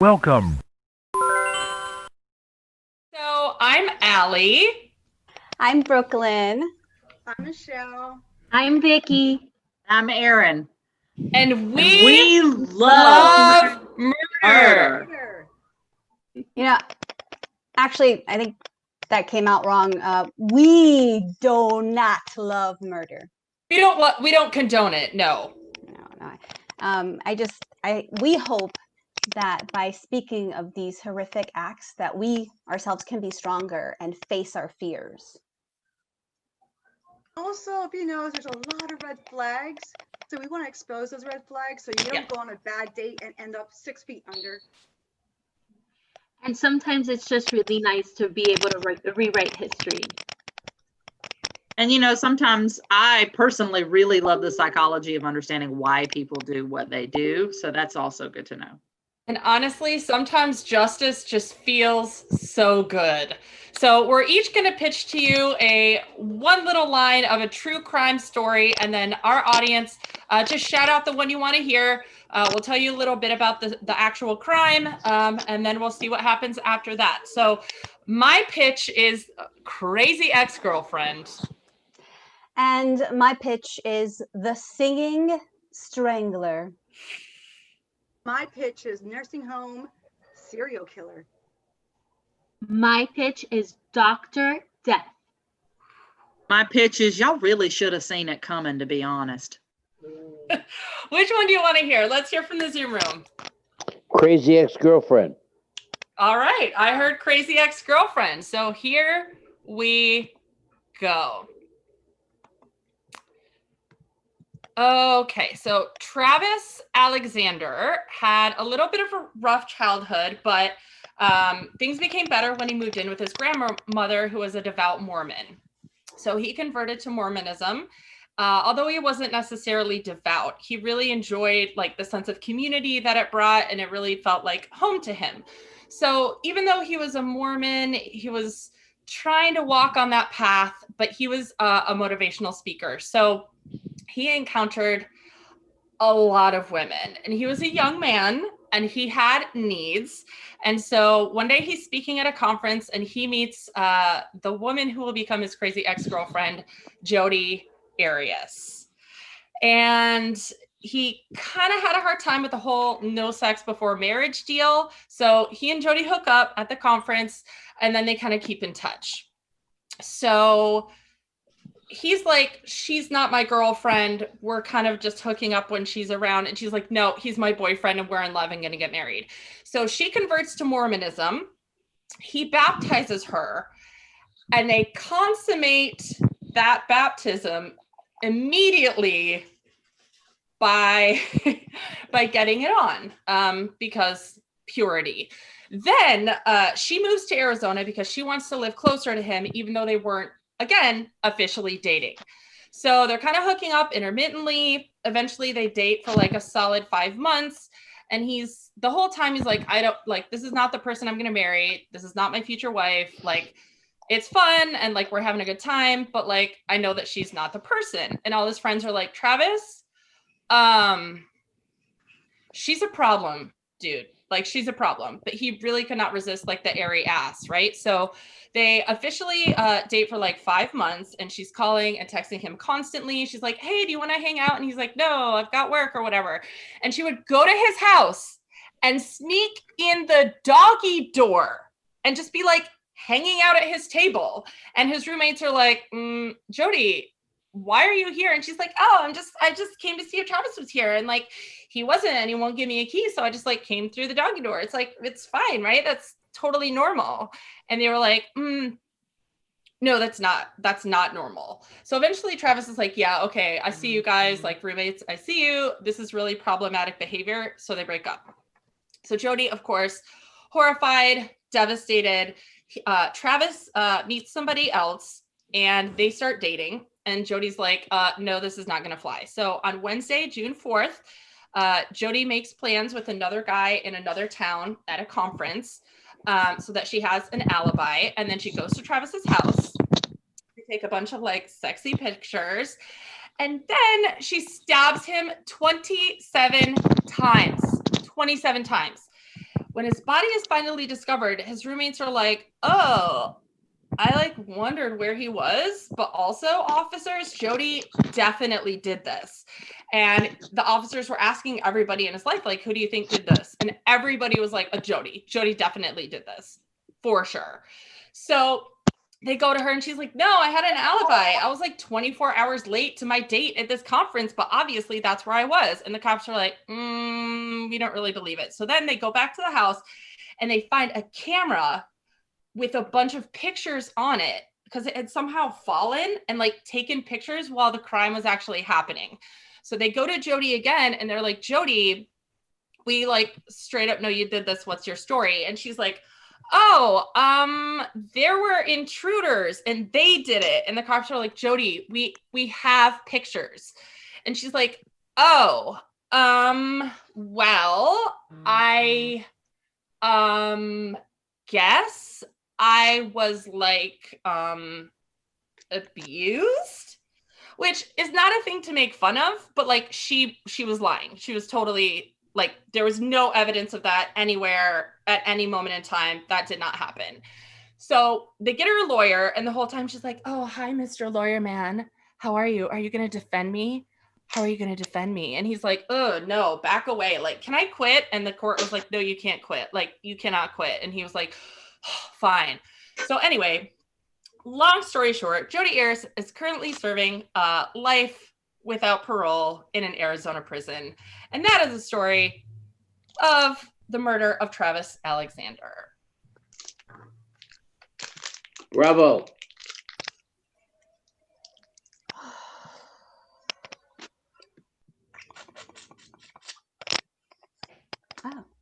Welcome. So I'm Allie. I'm Brooklyn. I'm Michelle. I'm Vicky. I'm Erin. And we love murder. You know, actually, I think that came out wrong. We do not love murder. We don't condone it. No. No. We hope that by speaking of these horrific acts, that we ourselves can be stronger and face our fears. Also, if you know, there's a lot of red flags. So we want to expose those red flags so you don't go on a bad date and end up 6 feet under. And sometimes it's just really nice to be able to rewrite history. And you know, sometimes I personally really love the psychology of understanding why people do what they do. So that's also good to know. And honestly, sometimes justice just feels so good. So we're each going to pitch to you one little line of a true crime story, and then our audience just shout out the one you want to hear. We'll tell you a little bit about the actual crime, and then we'll see what happens after that. So my pitch is Crazy Ex-Girlfriend. And my pitch is The Singing Strangler. My pitch is Nursing Home Serial Killer. My pitch is Dr. Death. My pitch is y'all really should have seen it coming, to be honest. Which one do you want to hear? Let's hear from the Zoom room. Crazy Ex-Girlfriend. All right. I heard Crazy Ex-Girlfriend. So here we go. Okay, so Travis Alexander had a little bit of a rough childhood, but things became better when he moved in with his grandmother, who was a devout Mormon. So he converted to Mormonism. Although he wasn't necessarily devout, he really enjoyed like the sense of community that it brought, and it really felt like home to him. So even though he was a Mormon, he was trying to walk on that path, but he was a motivational speaker. So he encountered a lot of women, and he was a young man and he had needs. And so one day he's speaking at a conference and he meets the woman who will become his crazy ex-girlfriend, Jodi Arias. And he kind of had a hard time with the whole no sex before marriage deal. So he and Jodi hook up at the conference, and then they kind of keep in touch. So he's like, she's not my girlfriend. We're kind of just hooking up when she's around. And she's like, no, he's my boyfriend and we're in love and going to get married. So she converts to Mormonism. He baptizes her, and they consummate that baptism immediately by getting it on, because purity. Then she moves to Arizona because she wants to live closer to him, even though they weren't, again, officially dating. So they're kind of hooking up intermittently. Eventually they date for like a solid 5 months. And the whole time he's like, this is not the person I'm going to marry. This is not my future wife. Like, it's fun. And like, we're having a good time, but like, I know that she's not the person. And all his friends are like, Travis, she's a problem, dude. Like, she's a problem. But he really could not resist like the airy ass, right? So they officially date for like 5 months, and she's calling and texting him constantly. She's like, hey, do you want to hang out? And he's like, no, I've got work or whatever. And she would go to his house and sneak in the doggy door and just be like hanging out at his table. And his roommates are like, Jodi, why are you here? And she's like, oh, I just came to see if Travis was here. And like, he wasn't, and he won't give me a key. So I just like came through the doggy door. It's like, it's fine, right? That's totally normal. And they were like, no, that's not normal. So eventually Travis is like, yeah, okay, I see you guys, like roommates, I see you. This is really problematic behavior. So they break up. So Jodi, of course, horrified, devastated. Travis meets somebody else and they start dating. And Jodi's like, no, this is not going to fly. So on Wednesday, June 4th, Jodi makes plans with another guy in another town at a conference, so that she has an alibi. And then she goes to Travis's house. They take a bunch of like sexy pictures. And then she stabs him 27 times. 27 times. When his body is finally discovered, his roommates are like, oh, I like wondered where he was, but also officers, Jody definitely did this. And the officers were asking everybody in his life, like, who do you think did this? And everybody was like, Jody. Jody definitely did this for sure. So they go to her and she's like, no, I had an alibi. I was like 24 hours late to my date at this conference, but obviously that's where I was. And the cops are like, we don't really believe it. So then they go back to the house and they find a camera with a bunch of pictures on it because it had somehow fallen and like taken pictures while the crime was actually happening. So they go to Jody again and they're like, Jody, we like straight up know you did this. What's your story? And she's like, oh, there were intruders and they did it. And the cops are like, Jody, we have pictures. And she's like, oh, well, I guess I was like abused, which is not a thing to make fun of, but like she was lying. She was totally like, there was no evidence of that anywhere at any moment in time. That did not happen. So they get her a lawyer, and the whole time she's like, oh, hi, Mr. Lawyer Man. How are you? Are you going to defend me? How are you going to defend me? And he's like, oh, no, back away. Like, can I quit? And the court was like, no, you can't quit. Like, you cannot quit. And he was like, oh, fine. So anyway, long story short, Jodi Arias is currently serving life without parole in an Arizona prison. And that is the story of the murder of Travis Alexander. Bravo.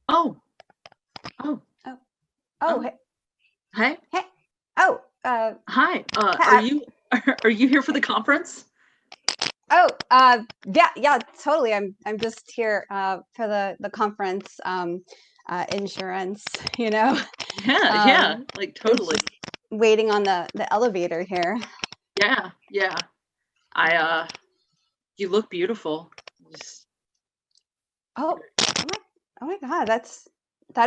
Oh. Hey. Oh, Hi. Pat. Are you here for the conference? Yeah, totally. I'm just here for the conference insurance, you know. Yeah, like totally. Waiting on the elevator here. Yeah. You look beautiful. Oh my God, that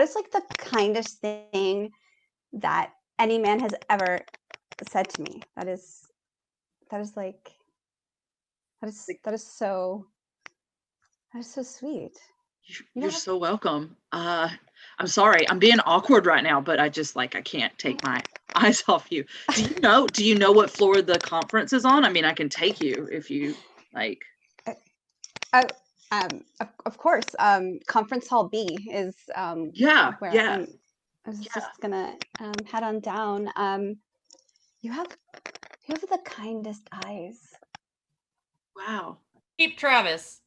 is like the kindest thing that any man has ever said to me. That is so sweet. You're so welcome. I'm sorry, I'm being awkward right now, but I can't take my eyes off you. Do you know what floor the conference is on? I mean, I can take you if you like. Of course. Conference hall B is where I was just gonna head on down. You have the kindest eyes. Wow. Keep Travis.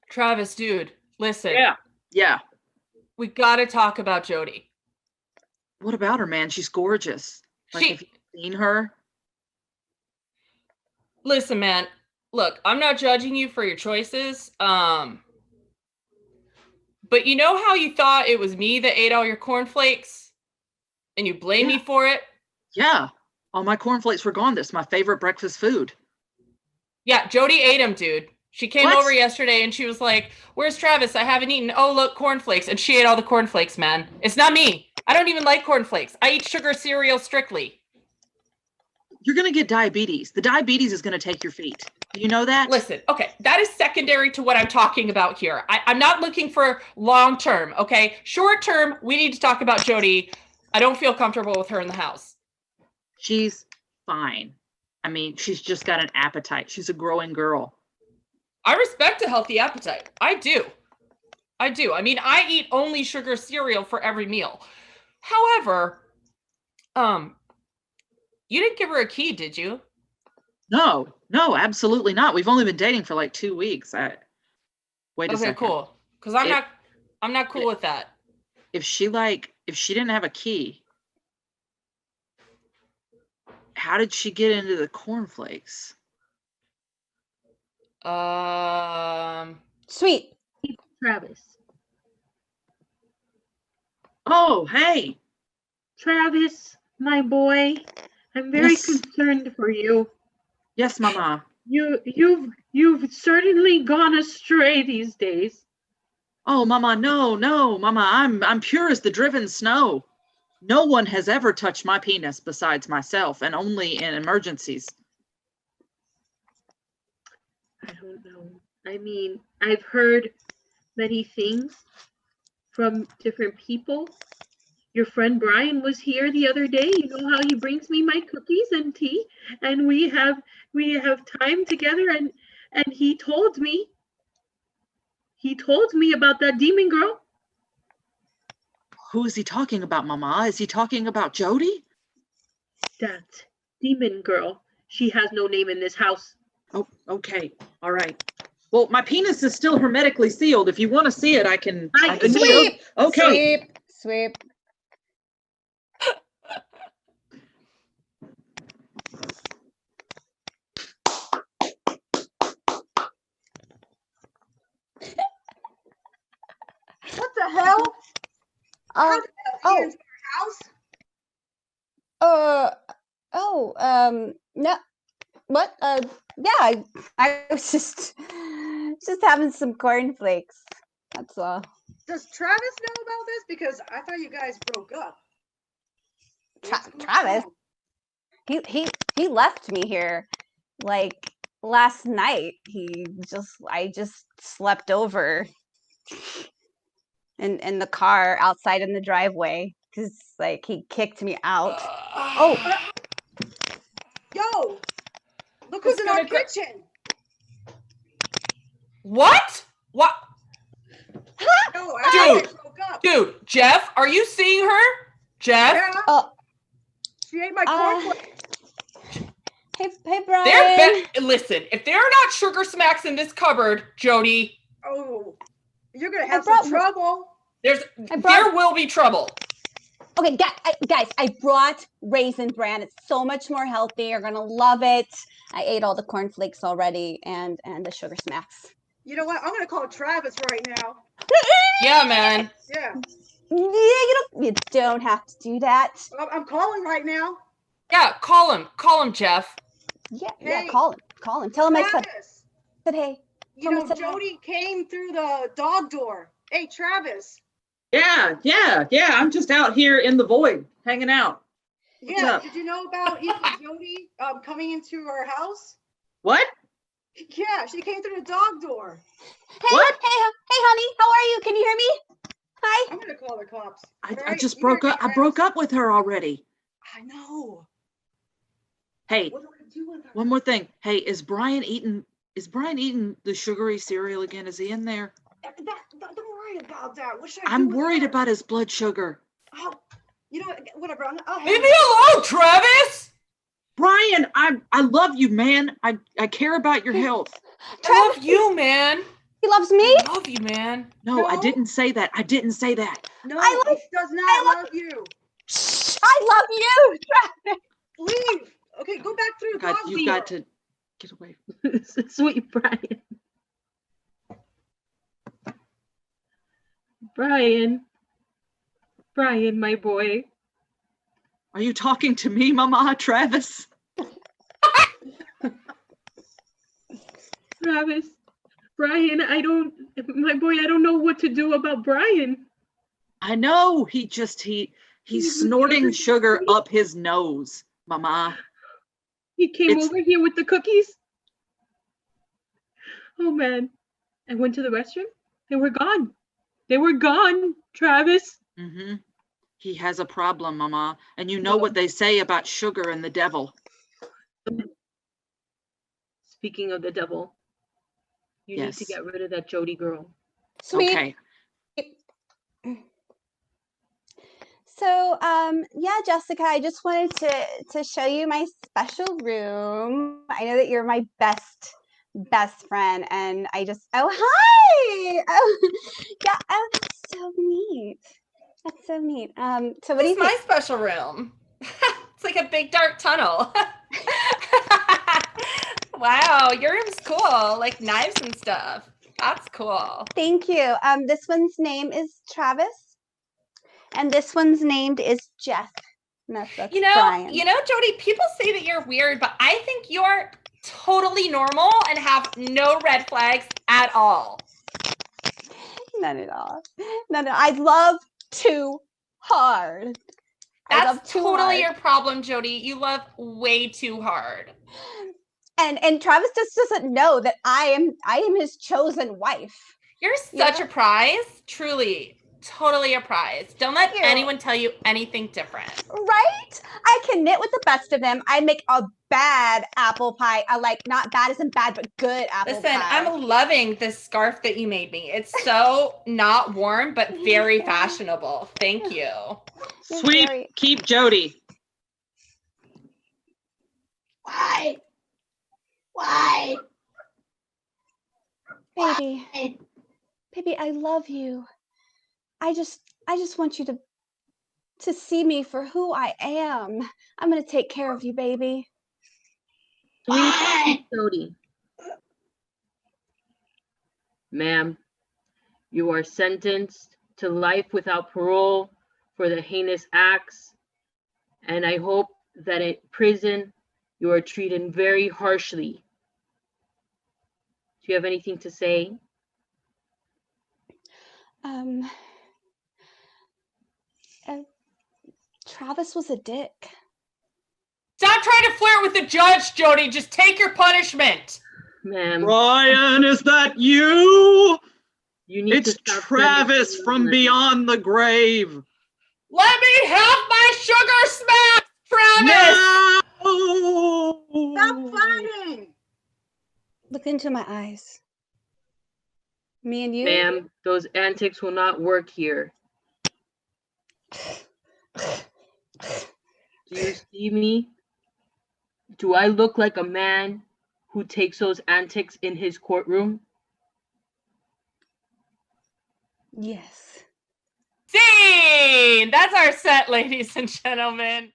Travis, dude, listen. Yeah. We got to talk about Jodi. What about her, man? She's gorgeous. Like, have you seen her? Listen, man. Look, I'm not judging you for your choices. But you know how you thought it was me that ate all your cornflakes? And you blame me for it? Yeah. All my cornflakes were gone. That's my favorite breakfast food. Yeah, Jodi ate them, dude. She came over yesterday and she was like, where's Travis? I haven't eaten. Oh, look, cornflakes. And she ate all the cornflakes, man. It's not me. I don't even like cornflakes. I eat sugar cereal strictly. You're going to get diabetes. The diabetes is going to take your feet. Do you know that? Listen, okay, that is secondary to what I'm talking about here. I'm not looking for long term, okay? Short term, we need to talk about Jodi. I don't feel comfortable with her in the house. She's fine. I mean, she's just got an appetite. She's a growing girl. I respect a healthy appetite. I do. I mean, I eat only sugar cereal for every meal. However, you didn't give her a key, did you? No, absolutely not. We've only been dating for like 2 weeks. Wait a second. Okay, cool. Because I'm not cool with that. If she didn't have a key, how did she get into the cornflakes? Sweet. Travis. Oh, hey. Travis, my boy. I'm very Yes. concerned for you. Yes, Mama. You've certainly gone astray these days. Oh, Mama, no, Mama, I'm pure as the driven snow. No one has ever touched my penis besides myself, and only in emergencies. I don't know. I mean, I've heard many things from different people. Your friend Brian was here the other day. You know how he brings me my cookies and tea, and we have time together, and he told me about that demon girl. Who is he talking about, Mama? Is he talking about Jody? That demon girl. She has no name in this house. Oh, okay. All right. Well, my penis is still hermetically sealed. If you want to see it, I can Sweep. show. Okay. Sweep. What the hell? How did that get into our house? No. What? Yeah, I was just having some cornflakes. That's all. Does Travis know about this? Because I thought you guys broke up. Travis? He left me here like last night. I just slept over in the car outside in the driveway because like he kicked me out. Yo, look who's in our kitchen. What? What? No, Dude, Jeff, are you seeing her? Jeff? Yeah. She ate my cornflakes. Hey, Brian. Listen, if there are not sugar smacks in this cupboard, Jody. Oh, you're gonna have some trouble. There will be trouble. Okay, guys, I brought Raisin Bran. It's so much more healthy. You're gonna love it. I ate all the cornflakes already and the sugar smacks. You know what? I'm gonna call Travis right now. Yeah, man. Yeah. Yeah, you don't have to do that. I'm calling right now. Yeah, call him, Jeff. Yeah, call him. Tell him Travis, I said hey. You know, Jody came through the dog door. Hey, Travis. Yeah. I'm just out here in the void, hanging out. What's up? Did you know about Jody coming into our house? What? Yeah, she came through the dog door. Hey, what? Hey, honey, how are you? Can you hear me? Hi. I'm gonna call the cops. I just broke up. I broke up with her already. I know. Hey, what do I do with her? One more thing. Hey, is Brian eating the sugary cereal again? Is he in there? Don't worry about that. What should I'm worried about his blood sugar. Oh, you know, whatever. Leave me alone, Travis. Brian, I love you, man. I care about your health. I love you, man. He loves me? I love you, man. No, I didn't say that. No, he does not love you. Shh, I love you, Travis. Leave. Okay, go back through the dog door. You've got to get away. Sweet Brian. Brian, my boy. Are you talking to me, Mama, Travis? Travis, Brian, I don't know what to do about Brian. I know. He's snorting sugar up his nose, Mama. He came over here with the cookies. Oh man. I went to the restroom. They were gone. They were gone, Travis. Mm-hmm. He has a problem, Mama. And you know what they say about sugar and the devil. Speaking of the devil, you need to get rid of that Jody girl. Sweet. Okay. So, yeah, Jessica, I just wanted to show you my special room. I know that you're my best friend, and I just, oh, hi! Oh, yeah, oh, that's so neat. That's so neat. So what do you think? My special room. It's like a big dark tunnel. Wow, your room's cool, like knives and stuff. That's cool. Thank you. This one's name is Travis, and this one's named is Jeff. That's You know, Brian. Jody, people say that you're weird, but I think you're totally normal and have no red flags at all. None at all. None at all. I love too hard. That's totally your problem, Jody. You love way too hard. And Travis just doesn't know that I am his chosen wife. You're such a prize, truly. Totally a prize. Don't let anyone tell you anything different. Right? I can knit with the best of them. I make a bad apple pie. I like, not bad isn't bad, but good apple pie. Listen, I'm loving this scarf that you made me. It's so not warm, but very fashionable. Thank you. Sweet, keep Jody. Why? Baby, I love you. I just want you to see me for who I am. I'm going to take care of you, baby. Sweet Jody. Ma'am, you are sentenced to life without parole for the heinous acts, and I hope that in prison you are treated very harshly. Do you have anything to say? Travis was a dick. Stop trying to flirt with the judge, Jody. Just take your punishment. Ma'am. Ryan, is that you? It's Travis from beyond the grave. Let me have my sugar smack, Travis! No! Stop fighting! Look into my eyes. Me and you? Ma'am, those antics will not work here. Do you see me? Do I look like a man who takes those antics in his courtroom? Yes. Scene! That's our set, ladies and gentlemen.